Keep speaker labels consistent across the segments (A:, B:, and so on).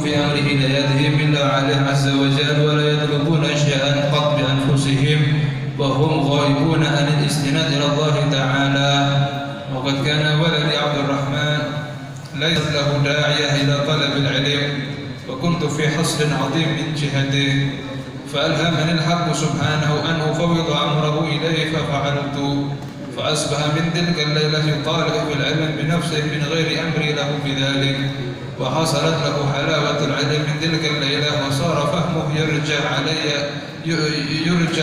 A: في أمر هدايتهم إلا عليه عز وجل ولا يطلبون شيئا قط بأنفسهم وهم غائبون عن الاستناد إلى الله تعالى. وقد كان ولدي عبد الرحمن ليس له داعية إلى طلب العلم وكنت في حصر عظيم من جهته فألهمني الحق سبحانه أن أفوض أمره إليه ففعلت فأصبح من تلك الليلة يطالب بالعلم بنفسه من غير أمري له بذلك وحصلت له حلاوة العلم من تلك الليلة وصار فهمه يرجع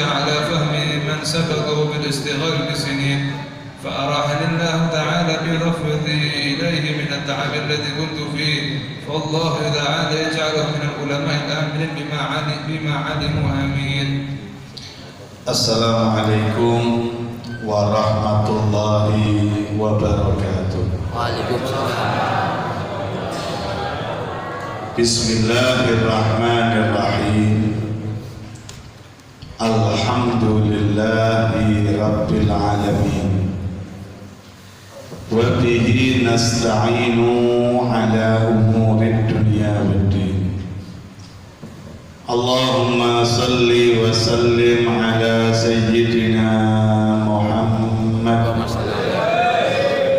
A: على فهم من سبقه بالاستغلال بسنين فأراحني الله تعالى برفضي إليه من التعب الذي كنت فيه فالله تعالى يجعله من العلماء الآمنين بما علموا آمين.
B: السلام عليكم warahmatullahi wabarakatuh.
C: Waalaikumsalam.
B: Bismillahirrahmanirrahim. Alhamdulillahi rabbil alamin. Wa bihi nasta'inu ala umurid dunya waddin. Allahumma salli wa sallim ala sayyidina Muhammad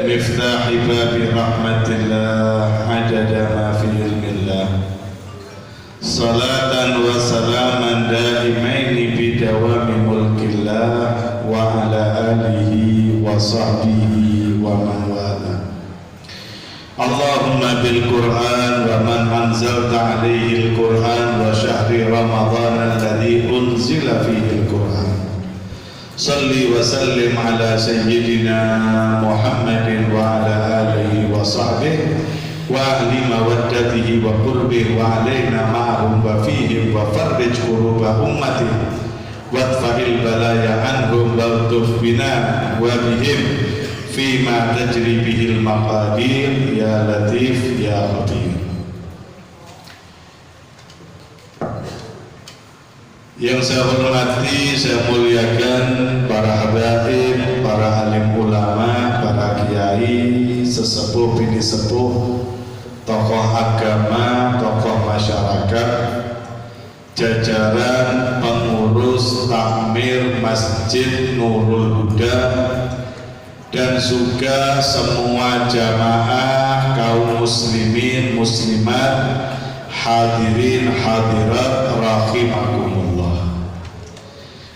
B: miftahi babi rahmatillah adada ma fi ilmillah salatan wa salaman daimaini bidawami mulkillah wa ala alihi wa sahbihi wa man wala. Allahumma bil Qur'an wa man anzalta alaihi al-Qur'an wa syahri Ramadan alladhi unzila fihi al-Qur'an. Salli wa sallim ala sayyidina Muhammadin wa ala alihi wa sahbihi wa ahli mawaddatihi wa qurbihi wa alaina ma'ahum wa fihim wa farrij kuruba ummati wadfa'il balaya anhum wa altuf bina wa bihim fima tajri bihil maqadir ya latif ya khabir. Yang saya hormati, saya muliakan para habaib, para alim ulama, para kiai, sesepuh bini sepuh, tokoh agama, tokoh masyarakat, jajaran pengurus takmir Masjid Nurul Huda, dan juga semua jamaah kaum muslimin muslimat, hadirin hadirat rahimakumullah.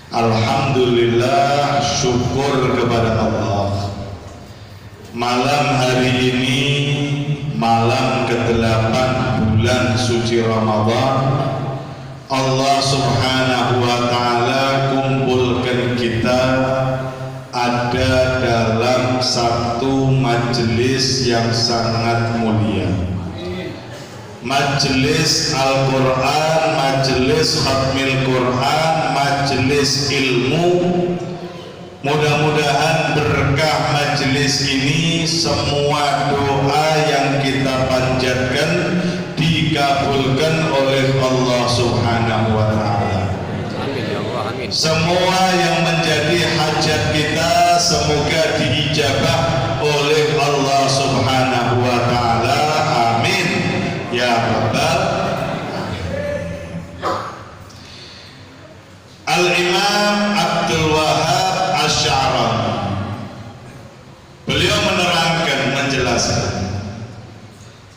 B: Alhamdulillah, syukur kepada Allah. Malam hari ini malam ke-8 bulan suci Ramadan, Allah subhanahu wa ta'ala kumpulkan kita ada dalam satu majelis yang sangat mulia, majelis Al-Quran, majelis Khatmil Quran, majelis ilmu. Mudah-mudahan berkah majelis ini semua doa yang kita panjatkan dikabulkan oleh Allah subhanahu wa ta'ala. Semua yang menjadi hajat kita semoga diijabah oleh Allah subhanahu wa ta'ala. Amin ya rabbal alamin. Al-Imam Abdul Wahab Asy'arani, beliau menerangkan, menjelaskan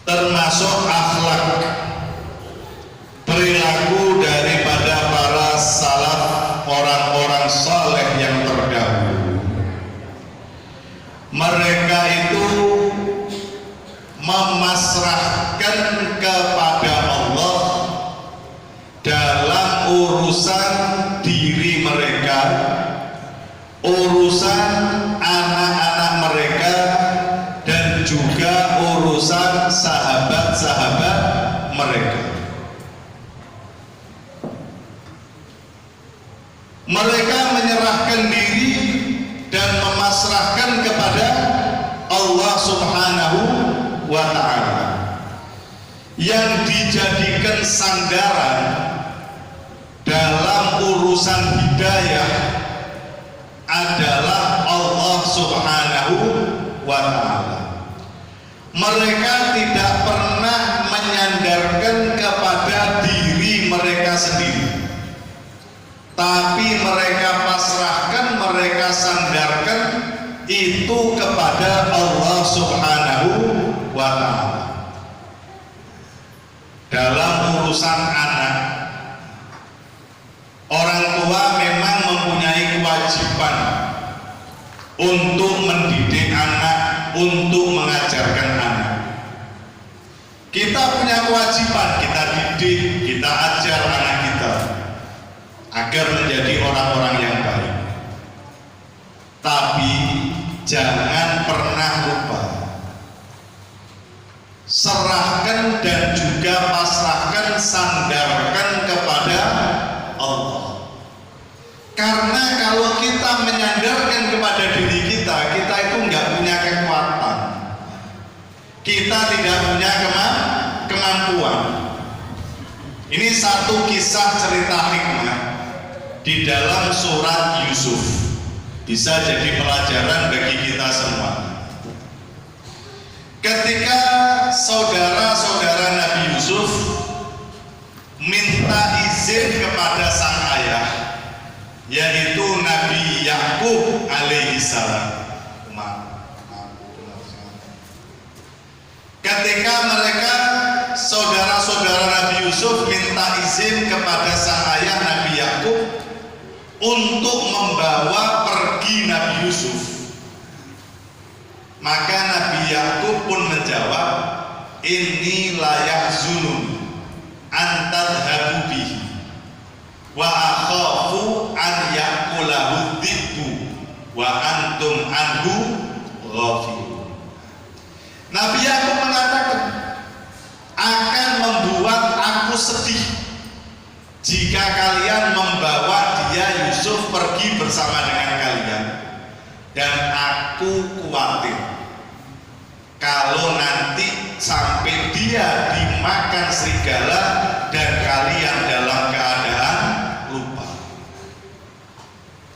B: termasuk akhlak perilaku daripada para salaf, orang-orang saleh yang terdahulu. Mereka itu memasrahkan kepada Allah dalam urusan diri mereka, urusan anak-anak mereka, dan juga urusan sahabat-sahabat mereka. Mereka menyerahkan diri dan memasrahkan kepada Allah subhanahu wa ta'ala. Yang dijadikan sandaran dalam urusan hidayah adalah Allah subhanahu wa ta'ala. Mereka tidak pernah menyandarkan tapi mereka pasrahkan, mereka sandarkan itu kepada Allah Subhanahu wa Ta'ala. Dalam urusan anak, orang tua memang mempunyai kewajiban untuk mendidik anak, untuk mengajarkan anak. Kita punya kewajiban, kita didik, kita ajar anak kita agar menjadi orang-orang yang baik. Tapi jangan pernah lupa, serahkan dan juga pasrahkan, sandarkan kepada Allah. Karena kalau kita menyandarkan kepada diri kita, kita itu nggak punya kekuatan, kita tidak punya kemampuan. Ini satu kisah cerita hikmah di dalam surat Yusuf, bisa jadi pelajaran bagi kita semua. Ketika saudara-saudara Nabi Yusuf minta izin kepada sang ayah, yaitu Nabi Yakub alaihissalam. Ketika mereka saudara-saudara Nabi Yusuf minta izin kepada sang ayah Nabi Yakub untuk membawa pergi Nabi Yusuf, maka Nabi Yakub pun menjawab, inni la yahzununi an tadhhabu bihi wa akhafu an yakulahu dhibbu wa antum anhu ghafilun. Nabi Yakub mengatakan, akan membuat aku sedih jika kalian membawa dia Yusuf pergi bersama dengan kalian, dan aku khawatir kalau nanti sampai dia dimakan serigala dan kalian dalam keadaan lupa.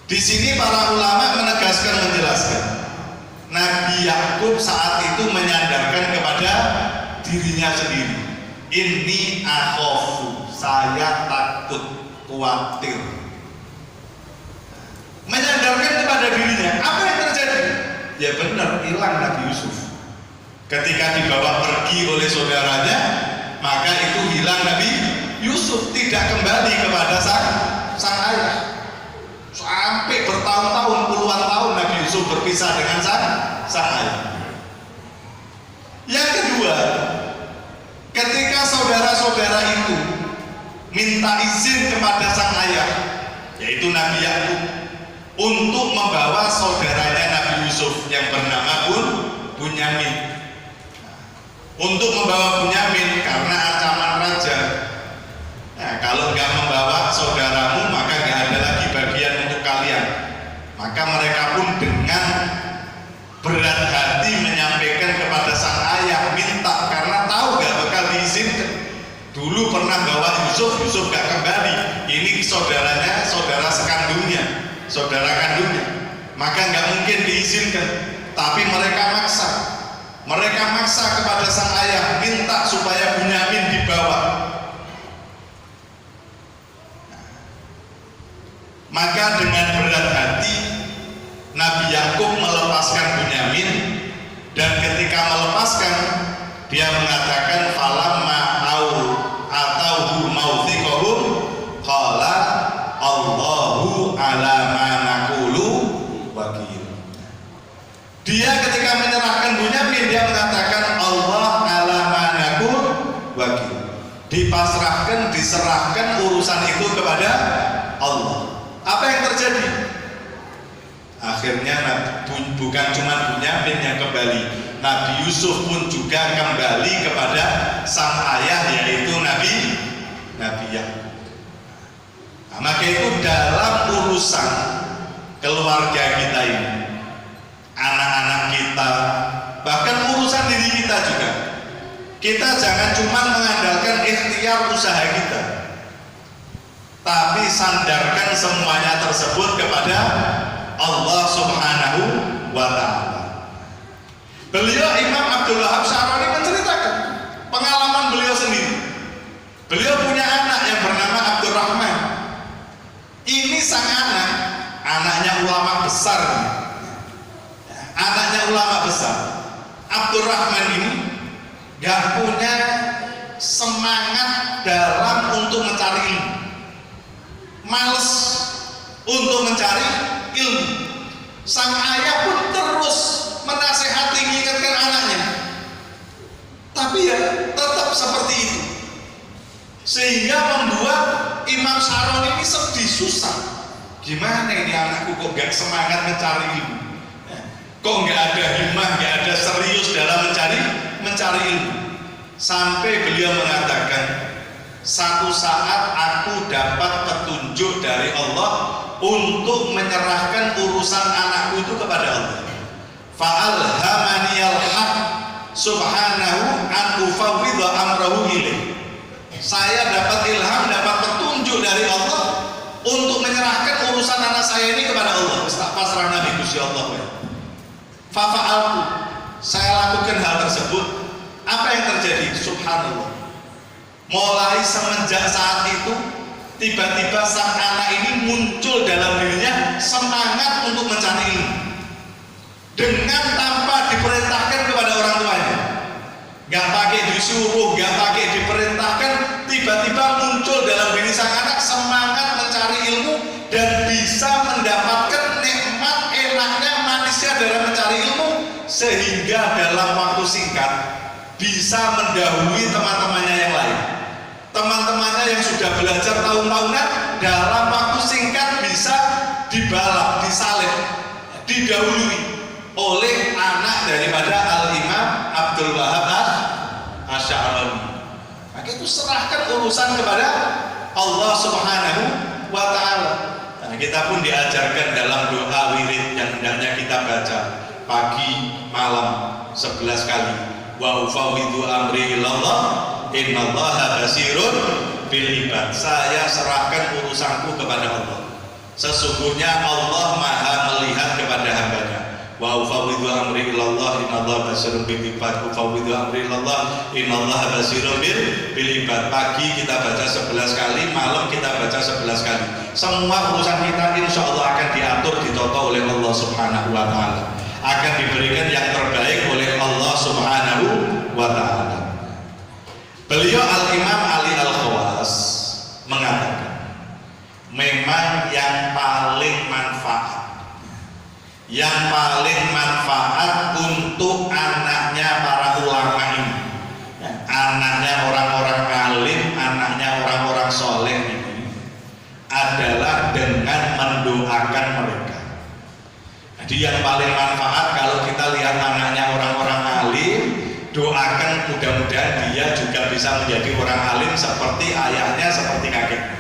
B: Di sini para ulama menegaskan, menjelaskan, Nabi Yakub saat itu menyandarkan kepada dirinya sendiri. Inni akhafu, saya takut, khawatir. Menyandarkan kepada dirinya. Apa yang terjadi? Ya benar, hilang Nabi Yusuf. Ketika dibawa pergi oleh saudaranya, maka itu hilang Nabi Yusuf, tidak kembali kepada sang ayah. Sampai bertahun-tahun, puluhan tahun Nabi Yusuf berpisah dengan sang ayah. Yang kedua, ketika saudara-saudara itu minta izin kepada sang ayah, yaitu Nabi Yakub, untuk membawa saudaranya Nabi Yusuf yang bernama Bunyamin, untuk membawa Bunyamin karena ancaman raja. Nah, kalau nggak membawa saudaramu, maka nggak ada lagi bagian untuk kalian. Maka mereka pun dengan berat hati menyampaikan kepada sang ayah, minta, karena tahu nggak bakal diizinkan. Dulu pernah bawa Yusuf nggak kembali. Ini saudaranya, saudara sekandungnya, saudara kandungnya, maka nggak mungkin diizinkan. Tapi mereka maksa kepada sang ayah, minta supaya Bunyamin dibawa. Maka dengan berat hati Nabi Yakub melepaskan Bunyamin, dan ketika melepaskan dia mengatakan, falamma atauhu mawthiqahum qala Allahu ala ma naqulu wakil. Dia ketika menyerahkan Bunyamin, dia mengatakan Allah ala ma naqul wakil. Dipasrahkan, diserahkan urusan itu kepada Allah. Apa yang terjadi? Akhirnya bukan cuma Bunyamin yang kembali, Nabi Yusuf pun juga kembali kepada sang ayah, yaitu Nabi Yakub. Nah, maka itu dalam urusan keluarga kita ini, anak-anak kita, bahkan urusan diri kita juga, kita jangan cuma mengandalkan ikhtiar usaha kita, tapi sandarkan semuanya tersebut kepada Allah Subhanahu wa Ta'ala. Beliau Imam Abdul Wahab Syarani menceritakan pengalaman beliau sendiri. Beliau punya anak yang bernama Abdurrahman. Ini ulama besar, anaknya ulama besar, Abdurrahman ini gak punya semangat dalam untuk mencari ilmu, males untuk mencari ilmu. Sang ayah pun terus menasehati, mengingatkan anaknya, tapi ya tetap seperti itu, sehingga membuat Imam Syaroni ini sedih, susah. Gimana ini anakku kok gak semangat mencari ilmu, kok gak ada himmah, gak ada serius dalam mencari ilmu. Sampai beliau mengatakan, satu saat aku dapat petunjuk dari Allah untuk menyerahkan urusan anakku itu kepada Allah. Fa'alhamaniyal haq subhanahu an ufawwidha amrahu ilaih. Saya dapat ilham, dapat petunjuk dari Allah untuk menyerahkan urusan anak saya ini kepada Allah. Pasrah Nabi Gusti Allah. Fa'altu, saya lakukan hal tersebut. Apa yang terjadi? Subhanallah. Mulai semenjak saat itu, tiba-tiba sang anak ini muncul dalam dirinya semangat untuk mencari ilmu, dengan tanpa diperintahkan kepada orang tuanya. Gak pakai disuruh, gak pakai diperintahkan, tiba-tiba muncul dalam diri sang anak semangat mencari ilmu dan bisa mendapatkan nikmat enaknya manisnya dalam mencari ilmu, sehingga dalam waktu singkat bisa mendahului teman-temannya yang lain. Teman-temannya yang sudah belajar tahun-tahunan dalam waktu singkat bisa dibalap, disalib, didahului oleh anak daripada Al-Imam Abdul Wahab Asy-Sya'rani. Maka itu serahkan urusan kepada Allah Subhanahu wa Ta'ala. Nah, kita pun diajarkan dalam doa wirid yang hendaknya kita baca pagi, malam 11 kali. Wa ufawwidu amri ilallah innallaha basirun bil ibad. Saya serahkan urusanku kepada Allah. Sesungguhnya Allah Maha melihat kepada hambanya. Wa ufawwidu amri ilallah innallaha basirun bil ibad. Ufawwidu amri ilallah innallaha basirun bil ibad. Pagi kita baca 11 kali, malam kita baca 11 kali. Semua urusan kita insya Allah akan diatur, ditata oleh Allah Subhanahu wa Ta'ala, akan diberikan yang terbaik oleh Allah Subhanahu wa Ta'ala. Beliau Al-Imam Ali Al-Khawas mengatakan, memang yang paling manfaat untuk anaknya para ulama ini, anaknya orang-orang alim, anaknya orang-orang soleh ini, adalah dengan mendoakan mereka. Jadi yang paling manfaat kalau kita lihat anaknya orang-orang alim, doakan mudah-mudahan dia juga bisa menjadi orang alim seperti ayahnya, seperti kakeknya.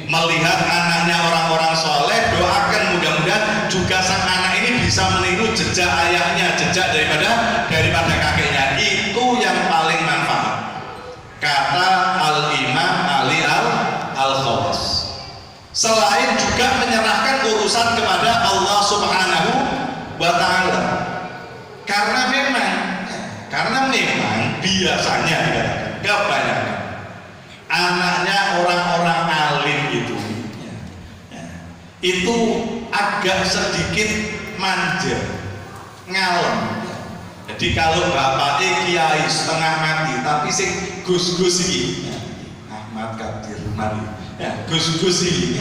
B: Melihat anaknya orang-orang soleh, doakan mudah-mudahan juga sang anak ini bisa meniru jejak ayahnya, jejak daripada kakeknya. Itu yang paling manfaat, kata Al-Imam Ali Al-Khawas. Selain juga menyerahkan urusan kepada Allah Subhanahu wa Ta'ala, karena memang biasanya kebanyakan anaknya orang-orang alim itu agak sedikit manja, ngalem. Jadi kalau bapaknya kiai setengah mati, tapi sing gus-gus ini, Ahmad Kadir Mari, gus-gus ini,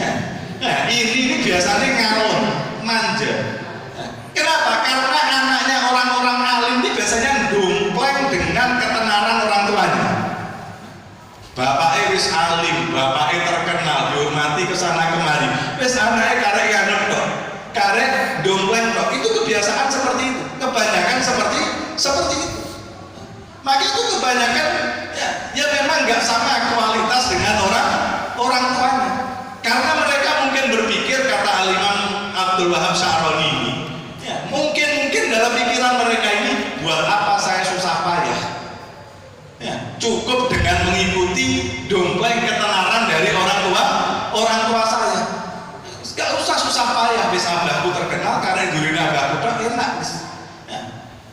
B: ini biasanya ngalem, manja. Kenapa? Karena anaknya orang-orang alim ini biasanya dompleng dengan ketenaran orang tuanya. Bapaknya wis alim, bapaknya terkenal, dihormati kesana kemari. Wis anaknya karek yanut kok, karek dompleng kok. Itu kebiasaan seperti itu. Kebanyakan seperti itu. Maka itu kebanyakan ya memang nggak sama kualitas dengan orang tuanya. Karena mereka mungkin berpikir, kata Al-Imam Abdul Wahab Asy-Sya'rani ini, mungkin dalam pikiran mereka ini, buat apa saya susah payah? Cukup dengan mengikuti dompleng ketenaran dari orang tua saya. Gak usah susah payah, bisa abahku terkenal karena diri abahku enak.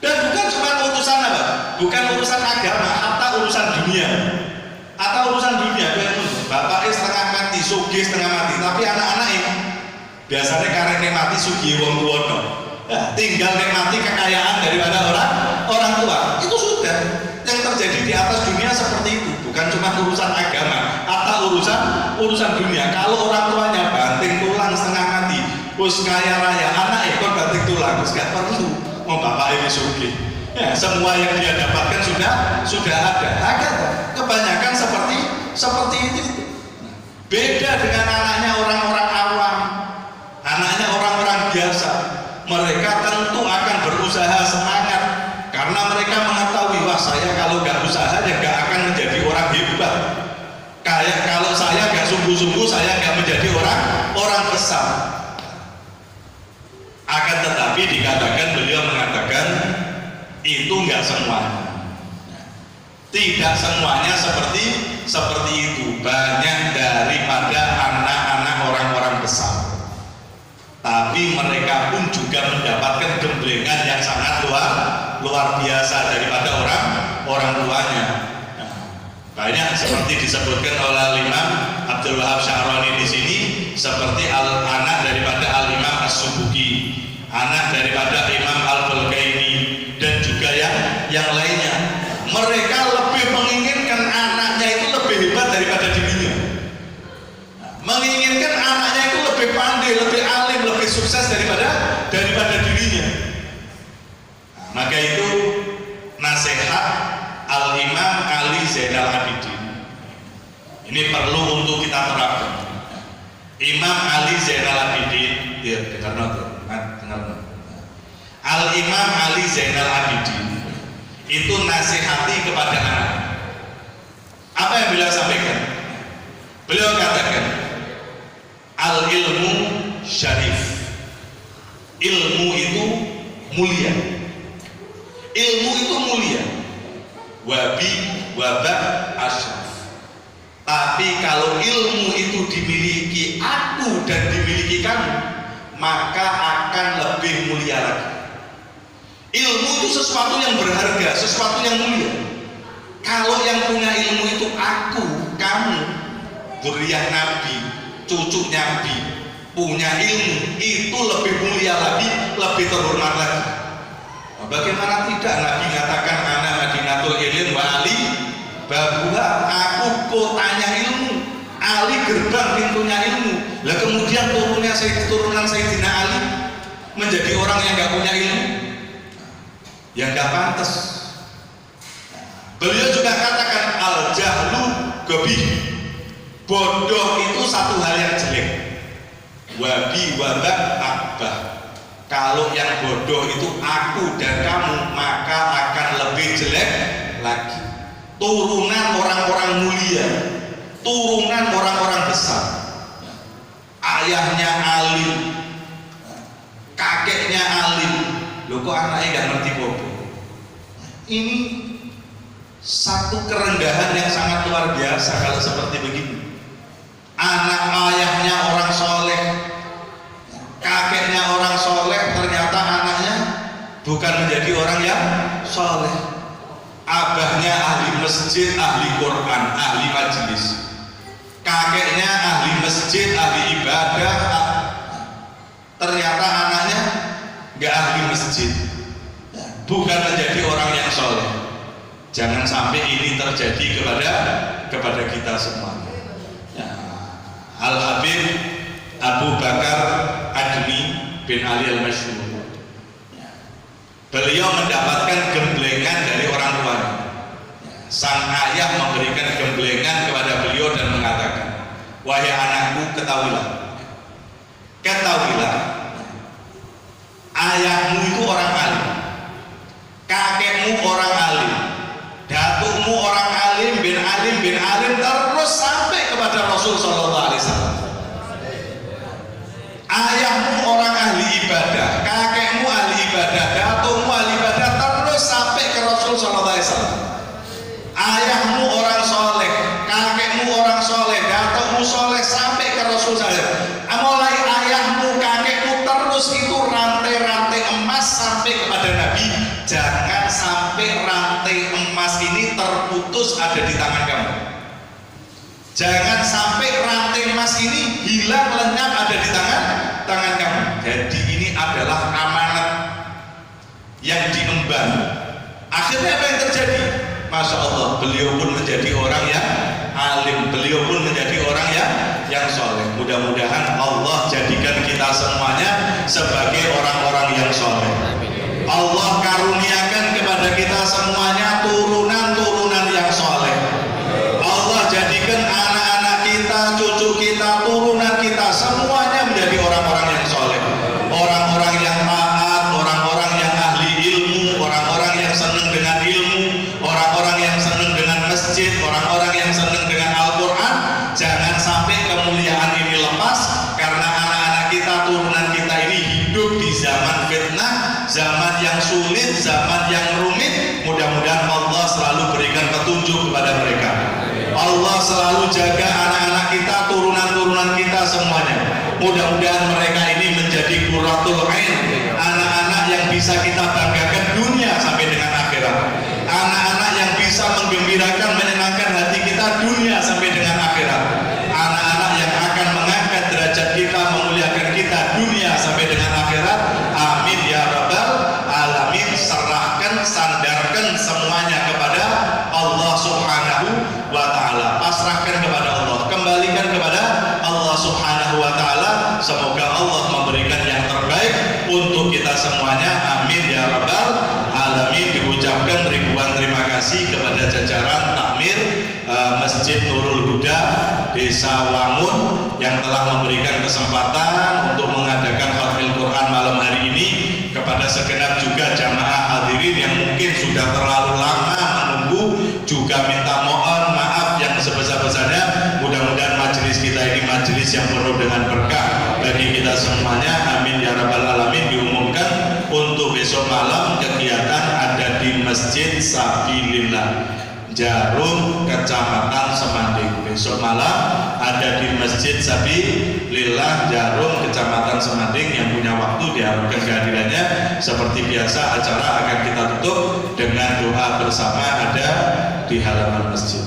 B: Dan bukan cuma urusan apa? Bukan urusan agama, atau urusan dunia. Atau urusan dunia, bapaknya setengah mati, sugih setengah mati, tapi anak-anak ini Biasanya karena nikmati sugih wong tuwa. Ya, tinggal nikmati kekayaan daripada orang tua. Itu sudah yang terjadi di atas dunia seperti itu. Bukan cuma urusan agama atau urusan dunia. Kalau orang tuanya banting tulang setengah mati, terus kaya raya, anak ikut banting tulang, terus gak perlu mau bapak ini sugih. Ya, semua yang dia dapatkan sudah ada. Agak kebanyakan seperti itu. Beda dengan anaknya orang-orang awam, anaknya orang-orang biasa. Mereka tentu akan berusaha semangat karena mereka mengetahui, wah saya kalau nggak usaha ya nggak akan menjadi orang hebat. Kayak kalau saya nggak sungguh-sungguh saya nggak menjadi orang besar. Akan tetapi dikatakan, beliau mengatakan itu nggak semuanya. Tidak semuanya seperti itu. Banyak daripada anak-anak orang-orang besar. Tapi mereka pun juga mendapatkan gemblengan yang sangat luar biasa daripada orang tuanya. Banyak seperti disebutkan oleh Imam Abdul Wahab Sya'rani di sini, seperti anak daripada Al-Imam As-Subuki, anak daripada Imam Al-Balkaini, dan juga yang lainnya. Mereka lebih menginginkan anaknya itu lebih hebat daripada dirinya, menginginkan anaknya itu lebih pandai, lebih alim, lebih sukses daripada dirinya. Maka itu nasihat Al-Imam Ali Zainal Abidin ini perlu untuk kita terapkan. Imam Ali Zainal Abidin, ya dengar. Al-Imam Ali Zainal Abidin itu nasihati kepada anak. Apa yang beliau sampaikan? Beliau katakan, al-ilmu syarif. Ilmu itu mulia. Ilmu itu mulia. Wabi waba asyraf. Tapi kalau ilmu itu dimiliki aku dan dimiliki kamu, maka akan lebih mulia lagi. Ilmu itu sesuatu yang berharga, sesuatu yang mulia. Kalau yang punya ilmu itu aku, kamu, dzurriyyah Nabi, cucu Nabi, punya ilmu, itu lebih mulia lagi, lebih terhormat lagi. Bagaimana tidak Nabi katakan ana madinatul ilm wa ali babuha, aku kotanya ilmu, Ali gerbang pintunya ilmu. Lah kemudian turunan Sayyidina Ali menjadi orang yang gak punya ilmu, yang gak pantas. Beliau juga katakan al jahlu gobih, bodoh itu satu hal yang jelek. Wabi wabak akbah, kalau yang bodoh itu aku dan kamu, maka akan lebih jelek lagi. Turunan orang-orang mulia, turunan orang-orang besar, ayahnya alim, kakeknya alim, loh kok anaknya gak ngerti bodoh. Ini satu kerendahan yang sangat luar biasa kalau seperti begini. Anak ayahnya orang soleh, kakeknya orang soleh, ternyata anaknya bukan menjadi orang yang soleh. Abahnya ahli masjid, ahli Quran, ahli majelis, kakeknya ahli masjid, ahli ibadah, ternyata anaknya gak ahli masjid, bukan menjadi orang yang soleh. Jangan sampai ini terjadi kepada kita semua. Al-Habib Abu Bakar Admi bin Ali Al-Masyhur, beliau mendapatkan gemblengan dari orang tuanya. Sang ayah memberikan gemblengan kepada beliau dan mengatakan, wahai anakku, ketahuilah, ayahmu itu orang alim, kakekmu orang alim, datukmu orang alim bin alim, terus sampai kepada Rasul Sallallahu Alaihi Wasallam. Ayahmu orang ahli ibadah, kakekmu ahli ibadah, datukmu ahli ibadah, terus sampai ke Rasul Sallallahu Alaihi Wasallam. Ayahmu orang soleh, kakekmu orang soleh, datukmu soleh, sampai ke Rasul Sallallahu Alaihi Wasallam. Mulai ayahmu, kakekmu, terus itu rantai-rantai emas sampai kepada Nabi. Jangan sampai rantai emas ini terputus ada di tangan kamu. Jangan sampai rantai emas ini hilang lenyap ada di tangan tangan kamu. Jadi ini adalah amanat yang diemban. Akhirnya apa yang terjadi? Masya Allah, beliau pun menjadi orang yang alim, beliau pun menjadi orang yang soleh. Mudah-mudahan Allah jadikan kita semuanya sebagai orang-orang yang soleh. Allah karuniakan kepada kita semuanya turunan-turunan yang soleh. Allah jadikan anak-anak kita, cucu kita, turunan kita semuanya menjadi orang-orang yang soleh, orang-orang yang taat, orang-orang yang ahli ilmu, orang-orang yang senang dengan ilmu, orang-orang yang senang dengan masjid, orang-orang yang senang dengan Al-Quran. Jangan sampai kemuliaan ini lepas karena anak-anak kita, turunan kita ini hidup di zaman fitnah, zaman yang sulit, zaman yang rumit. Mudah-mudahan Allah selalu berikan petunjuk kepada mereka. Allah selalu jaga anak-anak kita, turunan-turunan kita semuanya. Mudah-mudahan mereka ini menjadi qurratul ain, anak-anak yang bisa kita banggakan dunia sampai dengan akhirat, anak-anak yang bisa menggembirakan, menyenangkan hati kita dunia sampai dengan akhirat, anak-anak yang akan mengangkat derajat kita, memuliakan kita dunia sampai dengan akhirat. Amin ya rabbal alamin. Serahkan, sandarkan semuanya kepada Allah subhanahu wa ta'ala. Pasrahkan kepada Allah, kembalikan kepada Allah subhanahu wa ta'ala. Semoga Allah memberikan yang terbaik untuk kita semuanya. Amin ya rabbal alamin. Diucapkan ribuan terima kasih kepada jajaran takmir Masjid Nurul Huda Desa Wangun yang telah memberikan kesempatan untuk mengadakan khatmil Quran malam hari ini, kepada segenap juga jamaah hadirin yang mungkin sudah terlalu lama menunggu, juga minta mohon maaf yang sebesar-besarnya. Mudah-mudahan majelis kita ini majelis yang penuh dengan berkah bagi kita semuanya. Amin ya rabbal alamin. Diumumkan untuk besok malam kegiatan ada di Masjid Sabilillah Jarum, Kecamatan Semanding. Besok malam ada di Masjid Sabilillah Jarum, Kecamatan Semanding. Yang punya waktu diharapkan kehadirannya. Seperti biasa acara akan kita tutup dengan doa bersama ada di halaman masjid.